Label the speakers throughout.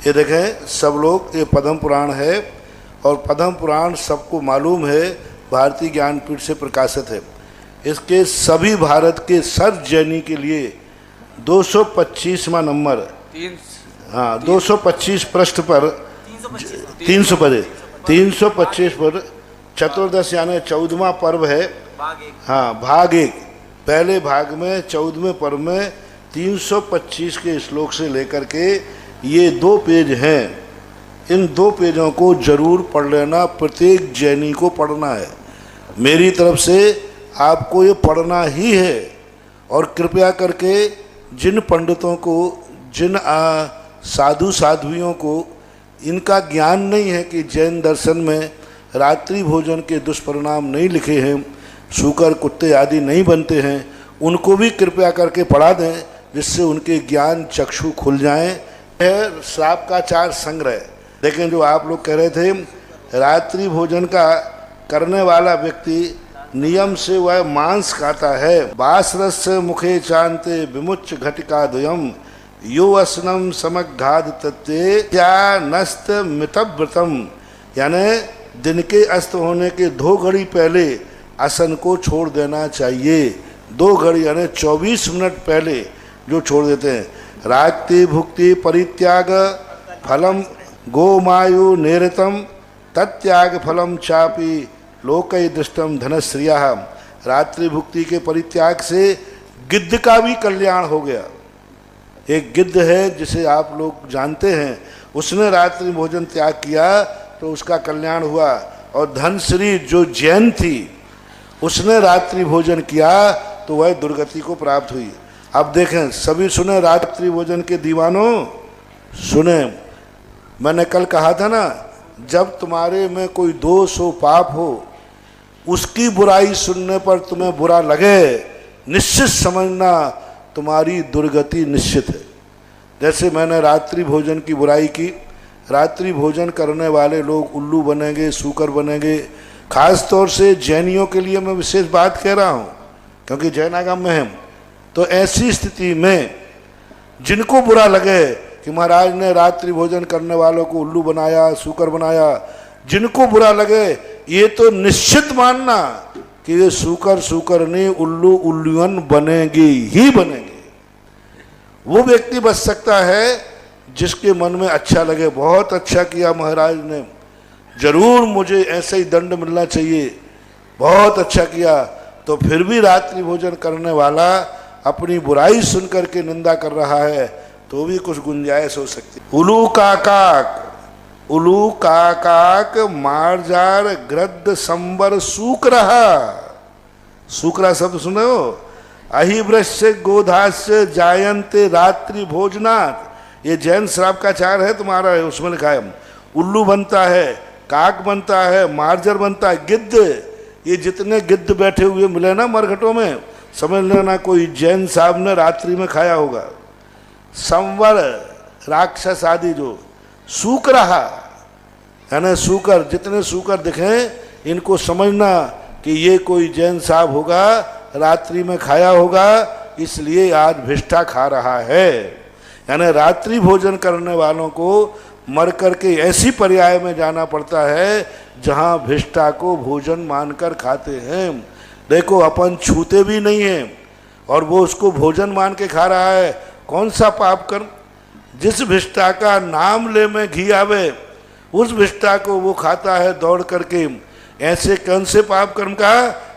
Speaker 1: ये देखें सब लोग, ये पद्म पुराण है और पद्म पुराण सबको मालूम है भारतीय ज्ञानपीठ से प्रकाशित है। इसके सभी भारत के सर्व जैनी के लिए 225वां नंबर, हाँ 225 पृष्ठ पर 325 पर चतुर्दश यानी 14वां पर्व है। हाँ भाग 1, पहले भाग में 14वें पर्व में 325 के श्लोक से लेकर के ये 2 पेज हैं। इन 2 पेजों को जरूर पढ़ लेना, प्रत्येक जैनी को पढ़ना है। मेरी तरफ से आपको ये पढ़ना ही है। और कृपया करके जिन पंडितों को, जिन साधु साध्वियों को इनका ज्ञान नहीं है कि जैन दर्शन में रात्रि भोजन के दुष्परिणाम नहीं लिखे हैं, सूकर कुत्ते आदि नहीं बनते हैं, उनको भी कृपया करके पढ़ा दें, जिससे उनके ज्ञान चक्षु खुल जाएं। है श्राप का 4 संग्रह। देखें, जो आप लोग कह रहे थे रात्रि भोजन का करने वाला व्यक्ति नियम से वह मांस खाता है। बासरस मुखे चांते विमुच घटिका द्वयम यो असनम समघाद तत्ते क्या नस्त मितव्रतम, यानी दिन के अस्त होने के 2 घड़ी पहले असन को छोड़ देना चाहिए। 2 घड़ी यानी 24 मिनट पहले जो छोड़ देते हैं। रात्रि भुक्ति परित्याग फलम गोमायु निरतम तत्याग फलम चापी लोकई दृष्टम धनश्रिया। रात्रि भुक्ति के परित्याग से गिद्ध का भी कल्याण हो गया। एक गिद्ध है जिसे आप लोग जानते हैं, उसने रात्रि भोजन त्याग किया तो उसका कल्याण हुआ। और धनश्री जो जैन थी उसने रात्रि भोजन किया तो वह दुर्गति को प्राप्त हुई। अब देखें, सभी सुने रात्रि भोजन के दीवानों, सुने। मैंने कल कहा था ना, जब तुम्हारे में कोई दोष हो, पाप हो, उसकी बुराई सुनने पर तुम्हें बुरा लगे, निश्चित समझना तुम्हारी दुर्गति निश्चित है। जैसे मैंने रात्रि भोजन की बुराई की, रात्रि भोजन करने वाले लोग उल्लू बनेंगे, सूकर बनेंगे। खास तौर से जैनियों के लिए मैं विशेष बात कह रहा हूँ, क्योंकि जैनागम में हम तो ऐसी स्थिति में जिनको बुरा लगे कि महाराज ने रात्रि भोजन करने वालों को उल्लू बनाया, सूकर बनाया, जिनको बुरा लगे ये तो निश्चित मानना कि ये सूकर नहीं, उल्लू उल्लूअन बनेंगे ही बनेंगे। वो व्यक्ति बच सकता है जिसके मन में अच्छा लगे, बहुत अच्छा किया महाराज ने, जरूर मुझे ऐसे ही दंड मिलना चाहिए, बहुत अच्छा किया। तो फिर भी रात्रि भोजन करने वाला अपनी बुराई सुनकर के निंदा कर रहा है तो भी कुछ गुंजाइश हो सकती। उलू काकाक मारजार ग्रद्ध संबर सूकरहा। सूकरा शब्द सुने हो? अहिवृश्य गोधास्य जायन्ते रात्रि भोजनात्। ये जैन श्राप का 4 है तुम्हारा, है उसमें लिखा है। उल्लू बनता है, काक बनता है, मार्जर बनता है, गिद्ध। ये जितने गिद्ध बैठे हुए मिले ना मरघटों में, समझ लेना कोई जैन साहब ने रात्रि में खाया होगा। संवर राक्षस आदि जो सूक रहा, यानी सूकर, जितने सूकर दिखें इनको समझना कि ये कोई जैन साहब होगा, रात्रि में खाया होगा, इसलिए आज भिष्टा खा रहा है। यानी रात्रि भोजन करने वालों को मर करके ऐसी पर्याय में जाना पड़ता है जहाँ भिष्टा को भोजन मानकर खाते हैं। देखो, अपन छूते भी नहीं हैं और वो उसको भोजन मान के खा रहा है। कौन सा पाप कर्म? जिस भिष्टा का नाम ले में घी आवे, उस भिष्टा को वो खाता है दौड़ करके। ऐसे कौन से पाप कर्म का?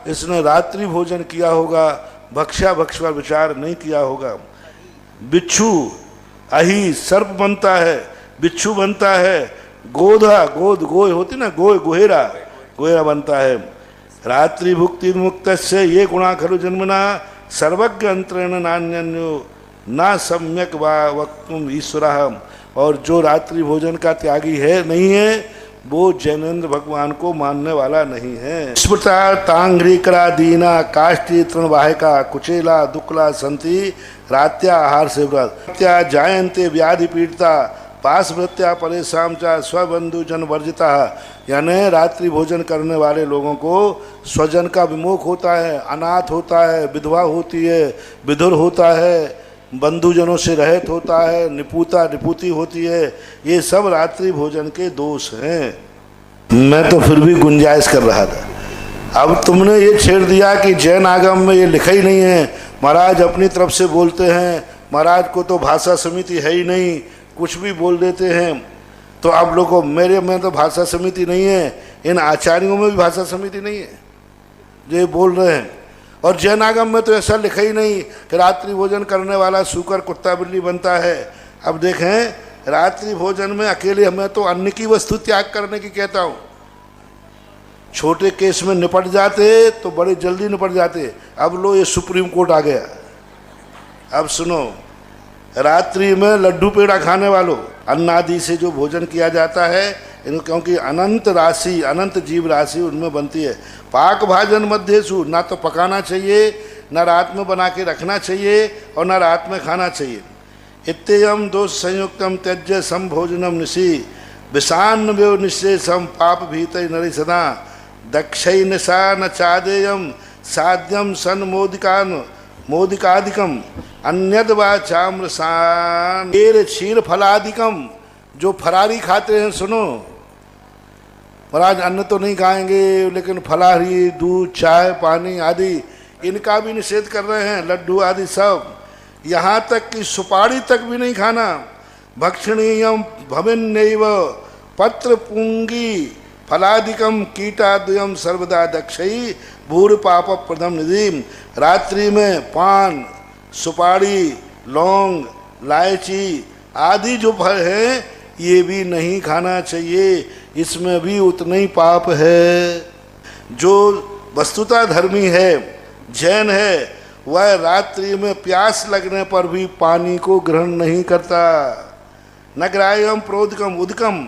Speaker 1: इसने रात्रि भोजन किया होगा, भक्षा भक्ष पर विचार नहीं किया होगा। बिच्छू, अही सर्प बनता है, बिच्छू बनता है, गोधा, गोय होती ना, गोहेरा बनता है। रात्रि भुक्ति मुक्त से ये गुणा खलु जन्मना सर्वज्ञ अंतरेण नान्यो ना सम्यक वक्तुम ईश्वर। और जो रात्रि भोजन का त्यागी है, नहीं है, वो जैनेन्द्र भगवान को मानने वाला नहीं है। स्मृता तांघ्रिकरा दीना काष्ठी तृणवाहिका कुचेला दुक्ला संति रात्या आहार से व्रत जायन्ते व्याधि पीड़िता पास भृत्या परेशान चा स्वबंधु जन वर्जिता। यानी रात्रि भोजन करने वाले लोगों को स्वजन का विमोख होता है, अनाथ होता है, विधवा होती है, विधुर होता है, बंधुजनों से रहित होता है, निपुति होती है। ये सब रात्रि भोजन के दोष हैं। मैं तो फिर भी गुंजाइश कर रहा था। अब तुमने ये छेड़ दिया कि जैन आगम में ये लिखा ही नहीं है। महाराज अपनी तरफ से बोलते हैं, महाराज को तो भाषा समिति है ही नहीं, कुछ भी बोल देते हैं। तो आप लोगों, मेरे में तो भाषा समिति नहीं है, इन आचार्यों में भी भाषा समिति नहीं है जो ये बोल रहे हैं। और जैन आगम में तो ऐसा लिखा ही नहीं कि रात्रि भोजन करने वाला सूकर कुत्ता बिल्ली बनता है। अब देखें, रात्रि भोजन में अकेले हमें तो अन्न की वस्तु त्याग करने की कहता हूँ। छोटे केस में निपट जाते तो बड़े जल्दी निपट जाते। अब लो, ये सुप्रीम कोर्ट आ गया। अब सुनो, रात्रि में लड्डू पेड़ा खाने वालों, अन्न आदि से जो भोजन किया जाता है, क्योंकि अनंत राशि, अनंत जीव राशि उनमें बनती है। पाक भाजन मध्येसु, ना तो पकाना चाहिए, ना रात में बना के रखना चाहिए, और ना रात में खाना चाहिए। इत्ययम दोष संयुक्तम त्यज्य सम भोजनम निशि विषान्न व्यो निशेषम पाप भीत नरि सदा दक्षय निशा न चादेयम साध्यम सन मोदिकादिकम अन्यद वा चाम्रसान क्षीर फलादिकम। जो फरारी खाते हैं, सुनो महाराज, अन्न तो नहीं खाएंगे लेकिन फलाहारी दूध चाय पानी आदि इनका भी निषेध कर रहे हैं, लड्डू आदि सब। यहाँ तक कि सुपारी तक भी नहीं खाना। भक्षणीयम भविन्नैव पत्र पुंगी फलादिकम कीटाद्वयम सर्वदा दक्षई भूर पाप प्रदम निधि। रात्रि में पान, सुपारी, लौंग, इलायची आदि जो फल हैं, ये भी नहीं खाना चाहिए। इसमें भी उतना ही पाप है। जो वस्तुतः धर्मी है, जैन है, वह रात्रि में प्यास लगने पर भी पानी को ग्रहण नहीं करता। न ग्राह्यम प्रोदकम उदकम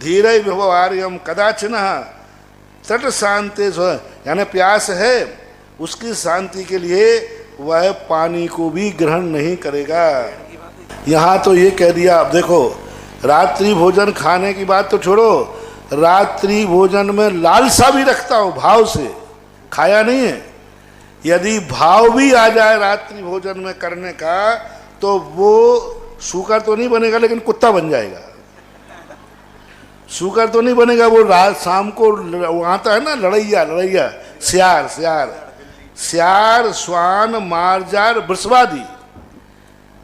Speaker 1: धीरे व्यवहार्यम कदाचन तट शांति, यानी प्यास है, उसकी शांति के लिए वह पानी को भी ग्रहण नहीं करेगा। यहाँ तो ये कह दिया। अब देखो, रात्रि भोजन खाने की बात तो छोड़ो, रात्रि भोजन में लालसा भी रखता हो, भाव से खाया नहीं है। यदि भाव भी आ जाए रात्रि भोजन में करने का, तो वो सूकर तो नहीं बनेगा लेकिन कुत्ता बन जाएगा। सूकर तो नहीं बनेगा, वो रात शाम को आता है ना लड़ैया, सियार स्वान मारजार वृषवादी,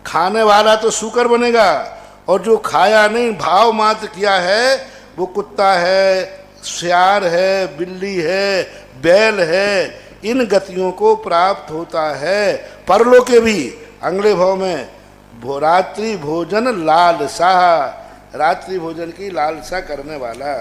Speaker 1: खाने वाला तो सूकर बनेगा, और जो खाया नहीं, भाव मात्र किया है, वो कुत्ता है, सियार है, बिल्ली है, बैल है। इन गतियों को प्राप्त होता है। परलोके भी अगले भाव में रात्रि भोजन लालसा, रात्रि भोजन की लालसा करने वाला।